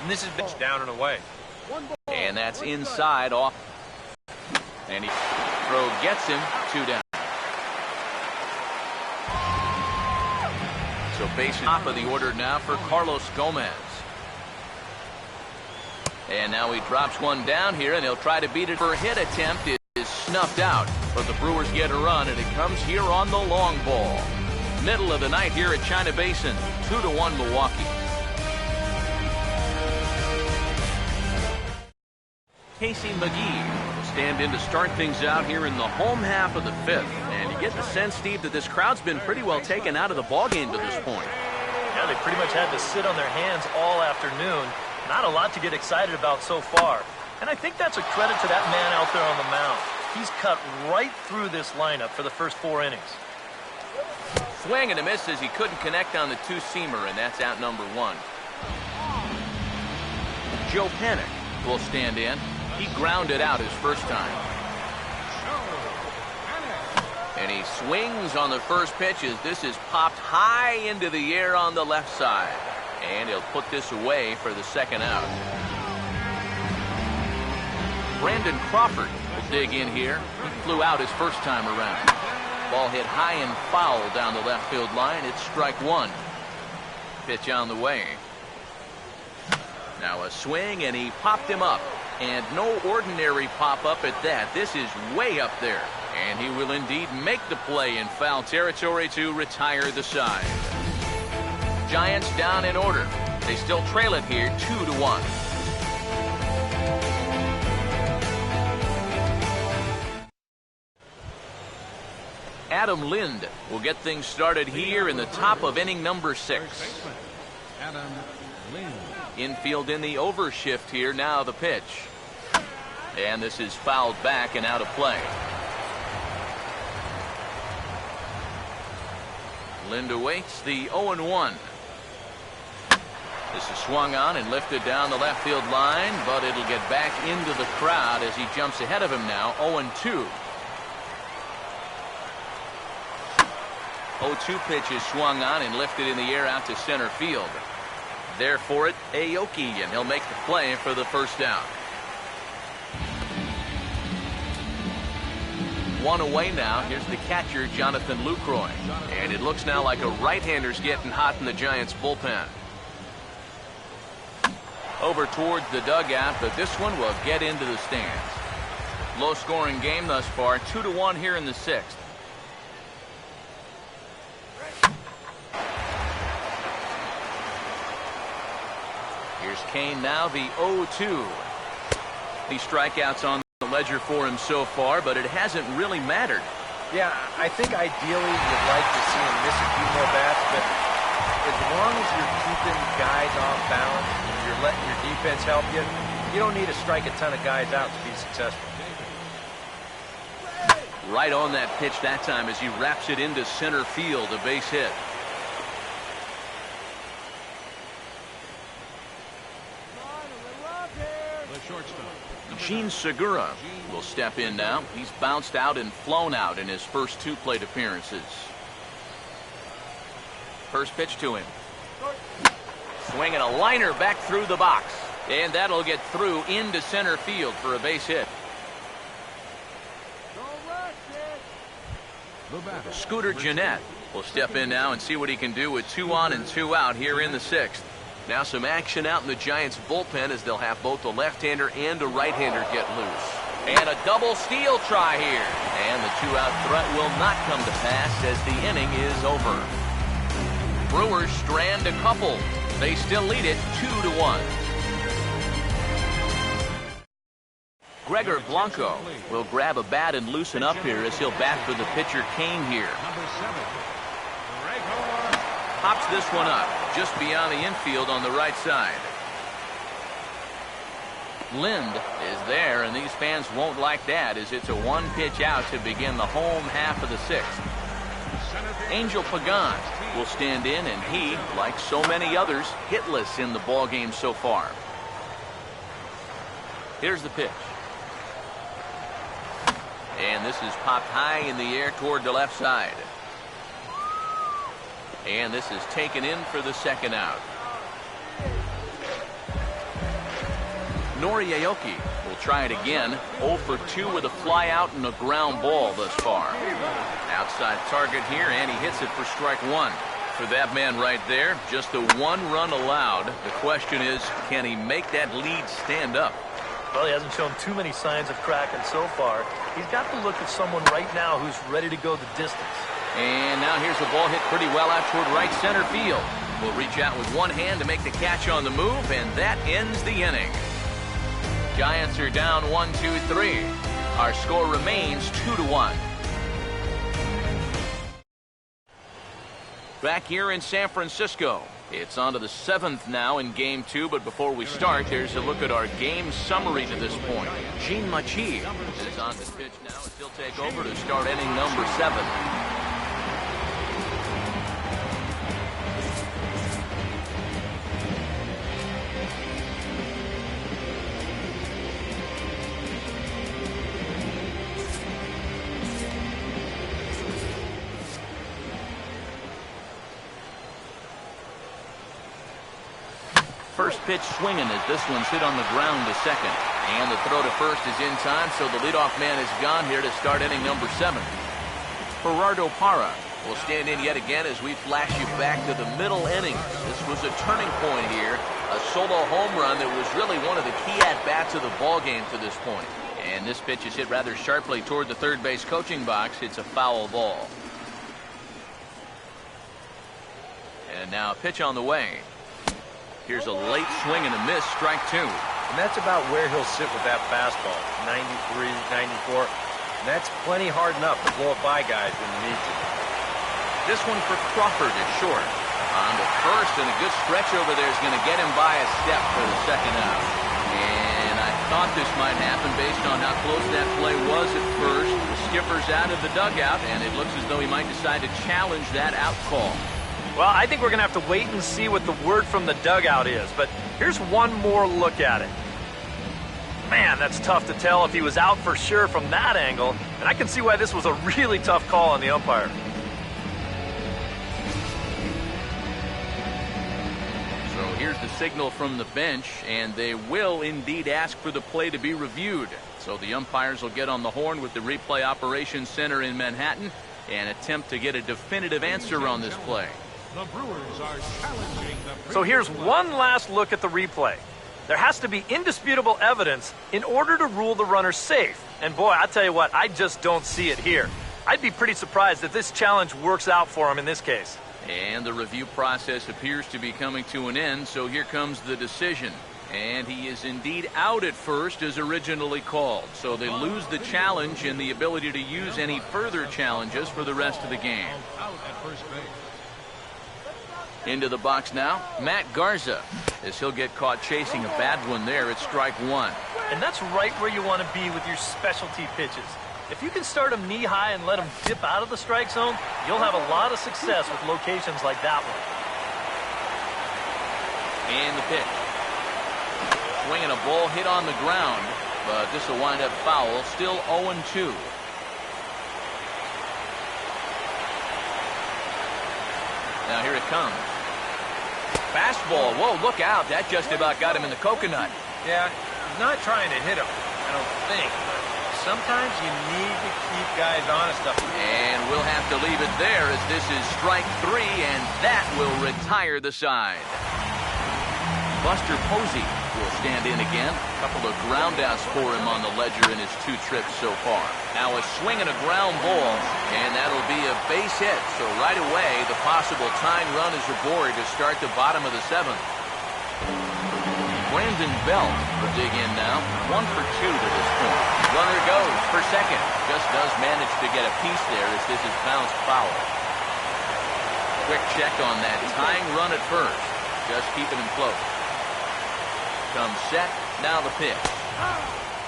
And this is down and away. And that's inside off. And he throw gets him 2 down. So base top of the order now for Carlos Gomez. And now he drops one down here, and he'll try to beat it. For a hit attempt is snuffed out. But the Brewers get a run, and it comes here on the long ball. Middle of the night here at China Basin. 2-1 Milwaukee. Casey McGee will stand in to start things out here in the home half of the 5th. And you get the sense, Steve, that this crowd's been pretty well taken out of the ballgame to this point. Yeah, they pretty much had to sit on their hands all afternoon. Not a lot to get excited about so far. And I think that's a credit to that man out there on the mound. He's cut right through this lineup for the first 4 innings. Swing and a miss as he couldn't connect on the 2-seamer, and that's out number 1. Joe Panik will stand in. He grounded out his first time. And he swings on the first pitch as this is popped high into the air on the left side. And he'll put this away for the second out. Brandon Crawford will dig in here. He flew out his first time around. Ball hit high and foul down the left field line. It's strike 1. Pitch on the way. Now a swing, and he popped him up. And no ordinary pop-up at that. This is way up there. And he will indeed make the play in foul territory to retire the side. Giants down in order. They still trail it here 2-1. Adam Lind will get things started here in the top of inning number 6. Adam Lind. Infield in the overshift here. Now the pitch. And this is fouled back and out of play. Lind awaits the 0-1. This is swung on and lifted down the left field line, but it'll get back into the crowd as he jumps ahead of him now. 0-2. 0-2 pitch is swung on and lifted in the air out to center field. There for it, Aoki, and he'll make the play for the first down. 1 away now. Here's the catcher, Jonathan Lucroy. And it looks now like a right-hander's getting hot in the Giants' bullpen. Over towards the dugout, but this one will get into the stands. Low-scoring game thus far, 2-1 here in the 6th. Here's Kane now, the 0-2. The strikeouts on the ledger for him so far, but it hasn't really mattered. Yeah, I think ideally you'd like to see him miss a few more bats, but as long as you're keeping guys off balance and you're letting your defense help you, you don't need to strike a ton of guys out to be successful. Right on that pitch that time as he wraps it into center field, a base hit. The shortstop. Gene Segura will step in now. He's bounced out and flown out in his first 2 plate appearances. First pitch to him. Swinging a liner back through the box. And that'll get through into center field for a base hit. Scooter Gennett will step in now and see what he can do with 2 on and 2 out here in the 6th. Now some action out in the Giants bullpen as they'll have both a left-hander and a right-hander get loose. And a double steal try here. And the 2-out threat will not come to pass as the inning is over. Brewers strand a couple. They still lead it 2-1. Gregor Blanco will grab a bat and loosen up here as he'll bat for the pitcher Kane here. Pops this one up just beyond the infield on the right side. Lind is there, and these fans won't like that as it's a 1-pitch out to begin the home half of the 6th. Angel Pagan will stand in, and he, like so many others, hitless in the ballgame so far. Here's the pitch. And this is popped high in the air toward the left side. And this is taken in for the second out. Nori Aoki will try it again. 0 for 2 with a fly out and a ground ball thus far. Outside target here, and he hits it for strike 1. For that man right there, just the 1 run allowed. The question is, can he make that lead stand up? Well, he hasn't shown too many signs of cracking so far. He's got the look of someone right now who's ready to go the distance. And now here's the ball hit pretty well out toward right center field. Will reach out with one hand to make the catch on the move, and that ends the inning. Giants are down 1-2-3. Our score remains 2-1. Back here in San Francisco, it's on to the 7th now in Game 2, but before we start, here's a look at our game summary to this point. Gene Machi is on the pitch now, and he'll take over to start inning number 7. First pitch swinging as this one's hit on the ground to second. And the throw to first is in time, so the leadoff man is gone here to start inning number 7. Gerardo Parra will stand in yet again as we flash you back to the middle innings. This was a turning point here. A solo home run that was really one of the key at-bats of the ballgame to this point. And this pitch is hit rather sharply toward the third base coaching box. It's a foul ball. And now a pitch on the way. Here's a late swing and a miss, strike 2. And that's about where he'll sit with that fastball, 93, 94. And that's plenty hard enough to blow it by guys when you need to. This one for Crawford is short. On to first, and a good stretch over there is going to get him by a step for the second out. And I thought this might happen based on how close that play was at first. The skipper's out of the dugout, and it looks as though he might decide to challenge that out call. Well, I think we're going to have to wait and see what the word from the dugout is, but here's one more look at it. Man, that's tough to tell if he was out for sure from that angle, and I can see why this was a really tough call on the umpire. So here's the signal from the bench, and they will indeed ask for the play to be reviewed. So the umpires will get on the horn with the replay operations center in Manhattan and attempt to get a definitive answer on this play. The Brewers are challenging the... So here's one last look at the replay. There has to be indisputable evidence in order to rule the runner safe. And boy, I tell you what, I just don't see it here. I'd be pretty surprised if this challenge works out for him in this case. And the review process appears to be coming to an end, so here comes the decision. And he is indeed out at first as originally called. So they lose the challenge and the ability to use any further challenges for the rest of the game. Out at first base. Into the box now, Matt Garza, as he'll get caught chasing a bad one there at strike 1. And that's right where you want to be with your specialty pitches. If you can start them knee high and let them dip out of the strike zone, you'll have a lot of success with locations like that one. And the pitch. Swinging a ball hit on the ground, but this will wind up foul. Still 0-2. Now here it comes. Fastball. Whoa, look out. That just about got him in the coconut. Yeah, he's not trying to hit him, I don't think. But sometimes you need to keep guys honest up. And we'll have to leave it there as this is strike 3, and that will retire the side. Buster Posey will stand in again. A couple of ground outs for him on the ledger in his 2 trips so far. Now a swing and a ground ball, and that'll be a base hit. So right away, the possible tying run is aboard to start the bottom of the 7th. Brandon Belt will dig in now. 1 for 2 to this point. Runner goes for second. Just does manage to get a piece there as this is bounced foul. Quick check on that tying run at first. Just keeping him close. Comes set, now the pitch.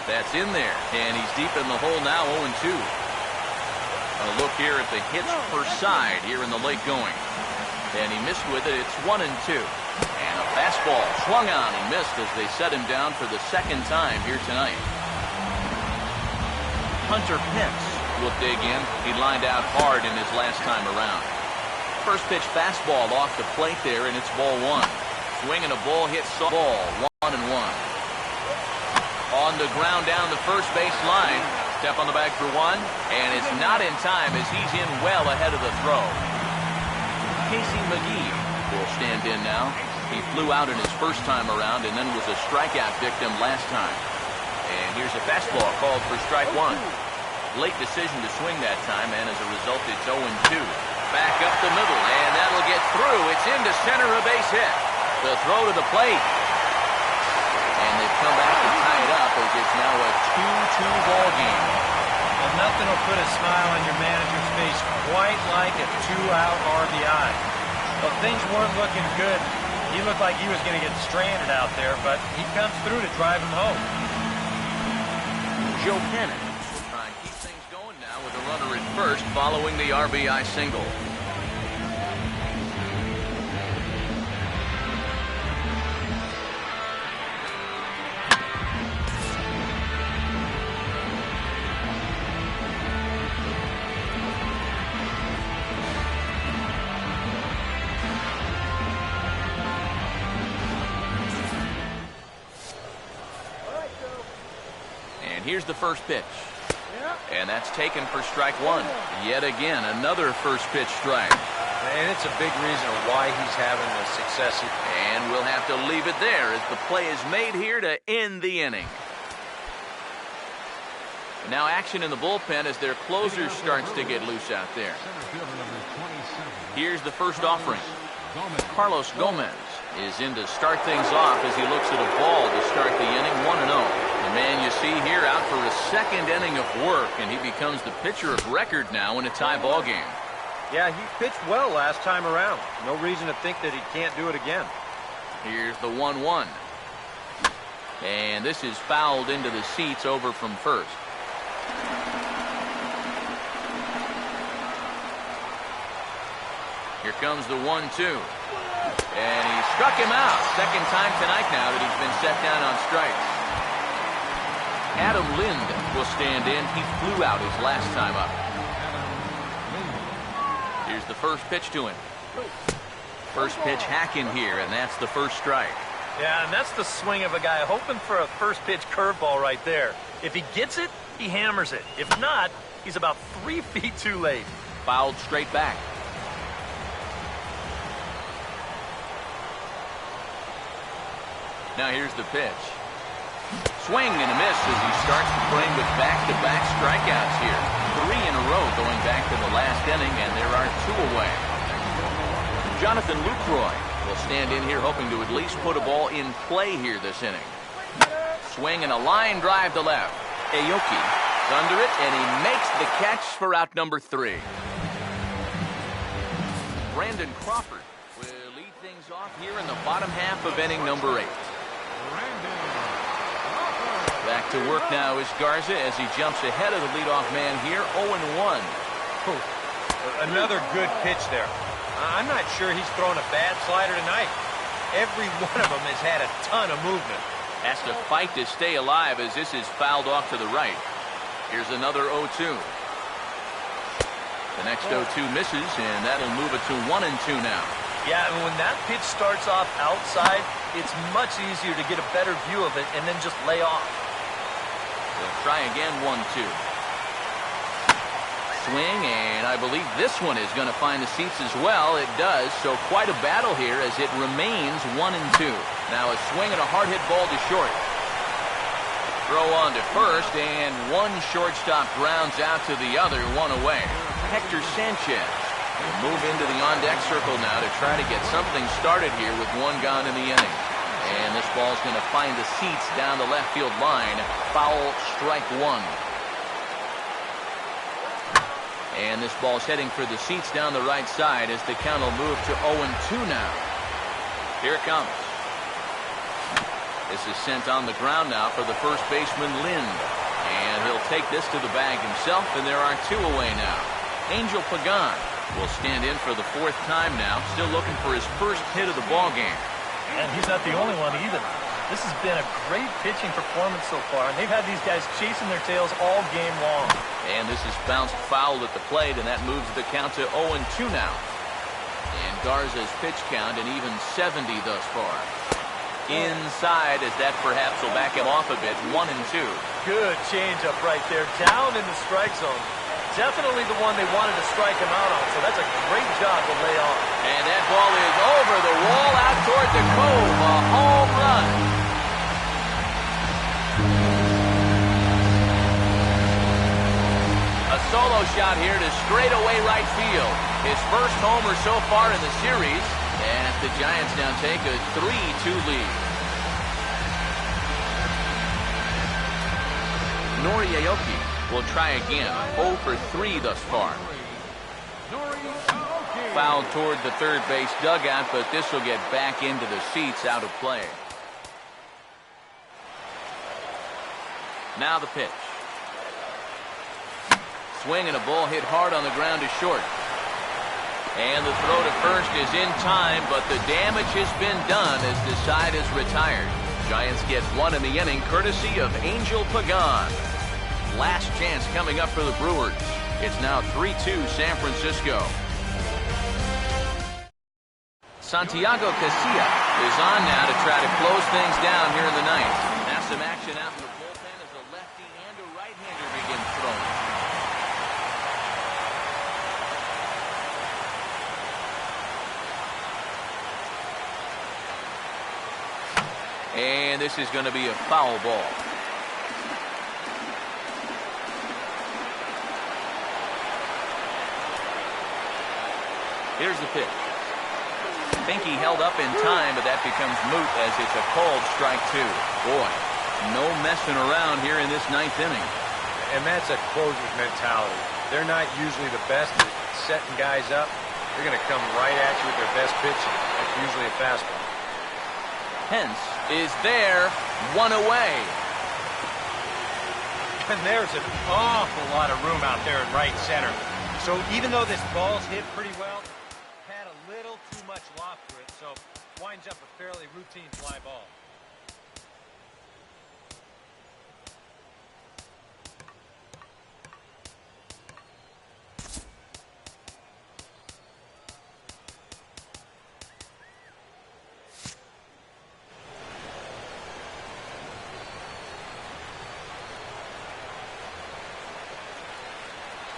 That's in there, and he's deep in the hole now, 0-2. A look here at the hits per side here in the late going. And he missed with it, it's 1-2. And a fastball swung on and missed as they set him down for the second time here tonight. Hunter Pence will dig in. He lined out hard in his last time around. First pitch fastball off the plate there, and it's ball 1. Swing and a ball hit ball, 1-1. On the ground down the first base line. Step on the bag for one, and it's not in time as he's in well ahead of the throw. Casey McGee will stand in now. He flew out in his first time around and then was a strikeout victim last time. And here's a fastball called for strike one. Late decision to swing that time, and as a result, it's 0-2. Back up the middle, and that'll get through. It's into center, a base hit. The throw to the plate. And they've come back to tie it up as it's now a 2-2 ball game. Well, nothing will put a smile on your manager's face quite like a 2-out RBI. Well, things weren't looking good. He looked like he was going to get stranded out there, but he comes through to drive him home. Joe Cannon will try and keep things going now with a runner at first following the RBI single. Here's the first pitch. And that's taken for strike one. Yet again, another first pitch strike. And it's a big reason why he's having the success. And we'll have to leave it there as the play is made here to end the inning. Now action in the bullpen as their closer starts to get loose out there. Here's the first offering. Carlos Gomez is in to start things off as he looks at a ball to start the inning, 1-0. The man you see here out for a second inning of work, and he becomes the pitcher of record now in a tie ball game. Yeah, he pitched well last time around. No reason to think that he can't do it again. Here's the 1-1. And this is fouled into the seats over from first. Here comes the 1-2. And he struck him out. Second time tonight now that he's been set down on strikes. Adam Lind will stand in. He flew out his last time up. Here's the first pitch to him. First pitch hacking here, and that's the first strike. Yeah, and that's the swing of a guy hoping for a first pitch curveball right there. If he gets it, he hammers it. If not, he's about 3 feet too late. Fouled straight back. Now here's the pitch. Swing and a miss as he starts the frame with back-to-back strikeouts here. 3 in a row going back to the last inning, and there are 2 away. Jonathan Lucroy will stand in here hoping to at least put a ball in play here this inning. Swing and a line drive to left. Aoki under it, and he makes the catch for out number 3. Brandon Crawford will lead things off here in the bottom half of inning number 8. Back to work now is Garza as he jumps ahead of the leadoff man here, 0-1. Another good pitch there. I'm not sure he's thrown a bad slider tonight. Every one of them has had a ton of movement. Has to fight to stay alive as this is fouled off to the right. Here's another 0-2. The next 0-2 misses, and that'll move it to 1-2 now. Yeah, and when that pitch starts off outside, it's much easier to get a better view of it and then just lay off. They'll try again, 1-2. Swing, and I believe this one is going to find the seats as well. It does, so quite a battle here as it remains 1-2. Now a swing and a hard-hit ball to short. Throw on to first, and one shortstop grounds out to the other, 1 away. Hector Sanchez will move into the on-deck circle now to try to get something started here with 1 gone in the inning. And this ball's going to find the seats down the left field line. Foul, strike 1. And this ball's heading for the seats down the right side as the count will move to 0-2 now. Here it comes. This is sent on the ground now for the first baseman, Lind. And he'll take this to the bag himself, and there are 2 away now. Angel Pagan will stand in for the 4th time now, still looking for his first hit of the ball game. And he's not the only one either. This has been a great pitching performance so far, and they've had these guys chasing their tails all game long. And this is bounced foul at the plate, and that moves the count to 0-2 now. And Garza's pitch count an even 70 thus far. inside, as that perhaps will back him off a bit. 1-2. Good changeup right there, down in the strike zone. Definitely the one they wanted to strike him out on, so that's a great job to lay on. And that ball is over the wall out toward the cove. A home run. A solo shot here to straightaway right field. His first homer so far in the series, and the Giants now take a 3-2 lead. Nori Aoki will try again. 0 for 3 thus far. Fouled toward the third base dugout, but this will get back into the seats, out of play. Now the pitch. Swing and a ball hit hard on the ground to short. And the throw to first is in time, but the damage has been done as the side is retired. Giants get one in the inning, courtesy of Angel Pagan. Last chance coming up for the Brewers. It's now 3-2 San Francisco. Santiago Casilla is on now to try to close things down here in the ninth. Now some action out in the bullpen as a lefty and a right-hander begin throwing. And this is going to be a foul ball. Here's the pitch. Think he held up in time, but that becomes moot as it's a called strike 2. Boy, no messing around here in this ninth inning. And that's a closer's mentality. They're not usually the best at setting guys up. They're going to come right at you with their best pitching. That's usually a fastball. Hence is there, one away. And there's an awful lot of room out there in right center. So even though this ball's hit pretty well, had a little too much loft to it, so winds up a fairly routine fly ball.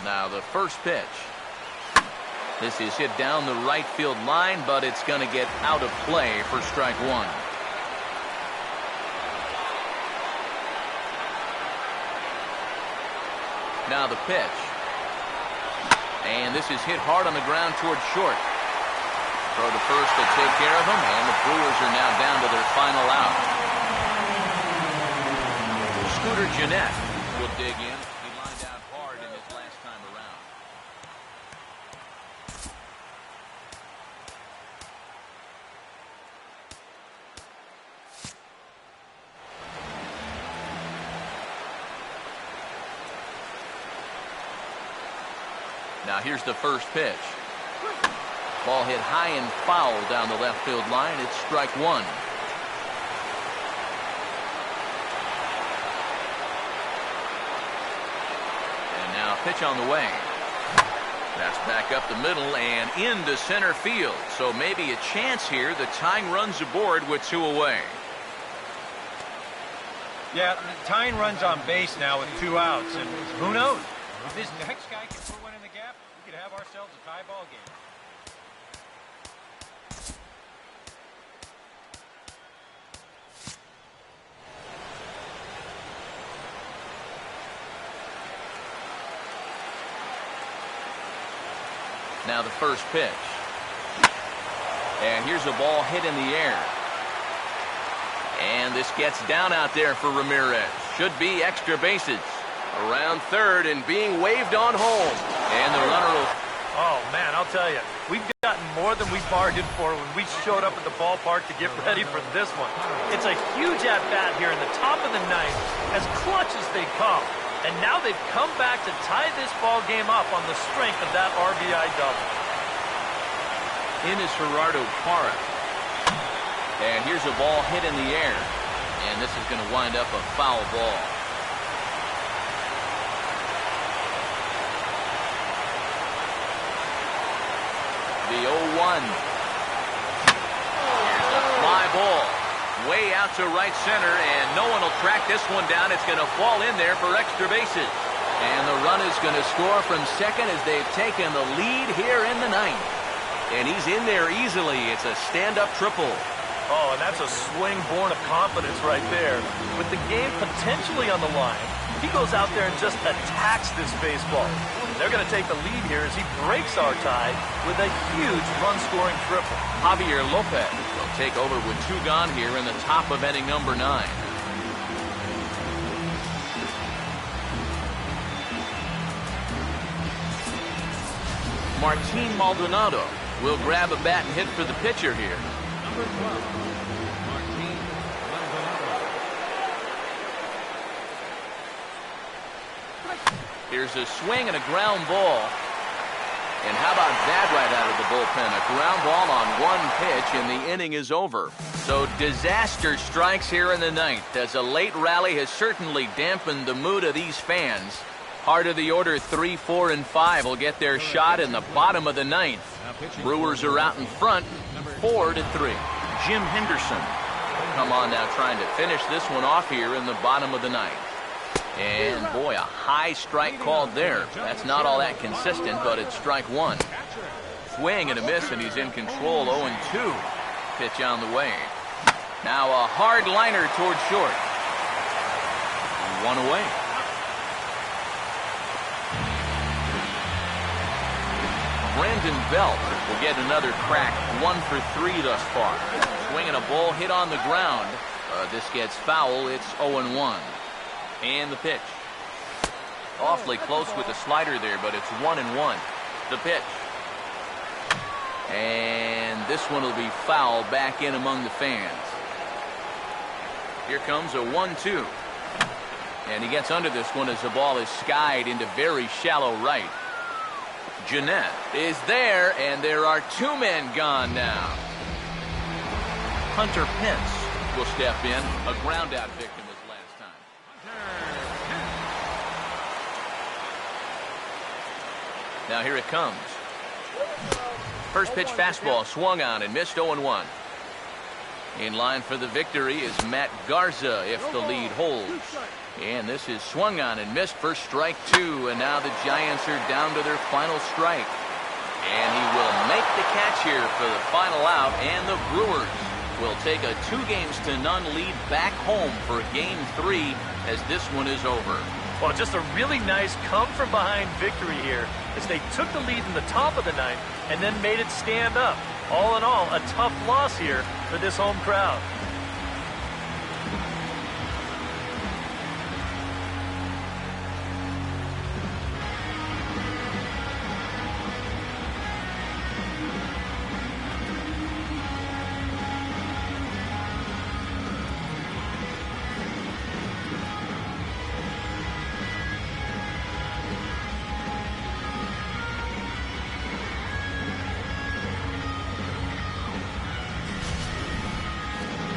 Now the first pitch. This is hit down the right field line, but it's going to get out of play for strike 1. Now the pitch. And this is hit hard on the ground toward short. Throw to first to take care of him, and the Brewers are now down to their final out. Scooter Gennett will dig in. He lined out hard in his last time around. Now here's the first pitch. Ball hit high and foul down the left field line. It's strike 1. And now pitch on the way. That's back up the middle and into center field. So maybe a chance here. The tying runs aboard with 2 away. Yeah, tying runs on base now with 2 outs, and who knows? If this next guy can put one in the gap, we could have ourselves a tie ball game. Now the first pitch. And here's a ball hit in the air. And this gets down out there for Ramirez. Should be extra bases. Around third and being waved on home. And the runner will... Oh, man, I'll tell you, we've gotten more than we bargained for when we showed up at the ballpark to get ready for this one. It's a huge at-bat here in the top of the ninth, as clutch as they come. And now they've come back to tie this ball game up on the strength of that RBI double. In is Gerardo Parra. And here's a ball hit in the air. And this is going to wind up a foul ball. The 0-1. Here's a fly ball. way out to right center, and no one will track this one down. It's going to fall in there for extra bases. And the run is going to score from second as they've taken the lead here in the ninth. And he's in there easily. It's a stand-up triple. Oh, and that's a swing born of confidence right there. With the game potentially on the line, he goes out there and just attacks this baseball. They're going to take the lead here as he breaks our tie with a huge run-scoring triple. Javier Lopez will take over with 2 gone here in the top of inning number 9. Martin Maldonado will grab a bat and hit for the pitcher here. Number 12, Martin Maldonado. Here's a swing and a ground ball. And how about that right out of the bullpen? A ground ball on 1 pitch, and the inning is over. So disaster strikes here in the ninth, as a late rally has certainly dampened the mood of these fans. Heart of the order 3, 4, and 5 will get their shot in the bottom of the ninth. Brewers are out in front, 4-3. Jim Henderson come on now, trying to finish this one off here in the bottom of the ninth. And boy, a high strike called there. That's not all that consistent, but it's strike 1. Swing and a miss, and he's in control. 0-2. Pitch on the way. Now a hard liner towards short. 1 away. Brandon Belt will get another crack. 1 for 3 thus far. Swinging a ball hit on the ground. This gets foul. It's 0-1. And the pitch. Awfully close with the slider there, but it's 1-1. The pitch. And this one will be foul back in among the fans. Here comes a 1-2. And he gets under this one as the ball is skied into very shallow right. Jeanette is there, and there are 2 men gone now. Hunter Pence will step in, a ground out victim. Now here it comes. First pitch fastball swung on and missed. 0-1. In line for the victory is Matt Garza if the lead holds. And this is swung on and missed for strike 2. And now the Giants are down to their final strike. And he will make the catch here for the final out. And the Brewers will take a 2-0 lead back home for game 3 as this one is over. Well, just a really nice come-from-behind victory here as they took the lead in the top of the ninth and then made it stand up. All in all, a tough loss here for this home crowd.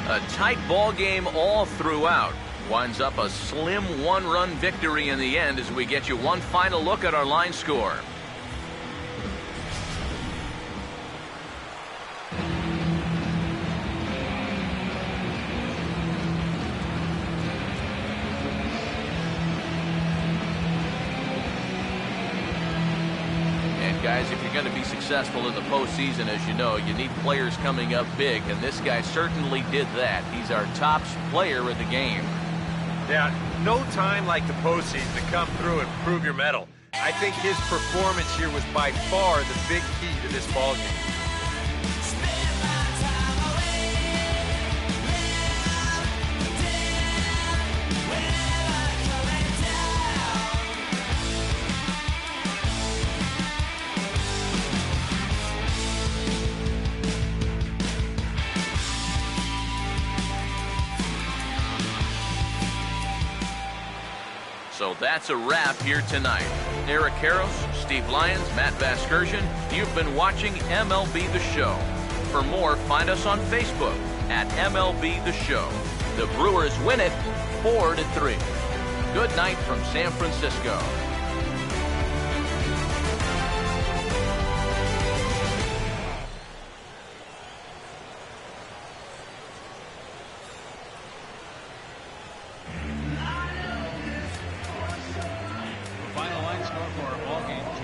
A tight ball game all throughout. Winds up a slim 1-run victory in the end as we get you one final look at our line score. Guys, if you're going to be successful in the postseason, as you know, you need players coming up big, and this guy certainly did that. He's our top player of the game. Yeah, no time like the postseason to come through and prove your mettle. I think his performance here was by far the big key to this ballgame. So that's a wrap here tonight. Eric Karros, Steve Lyons, Matt Vasgersian, you've been watching MLB The Show. For more, find us on Facebook at MLB The Show. The Brewers win it 4-3. Good night from San Francisco. score for our ball game.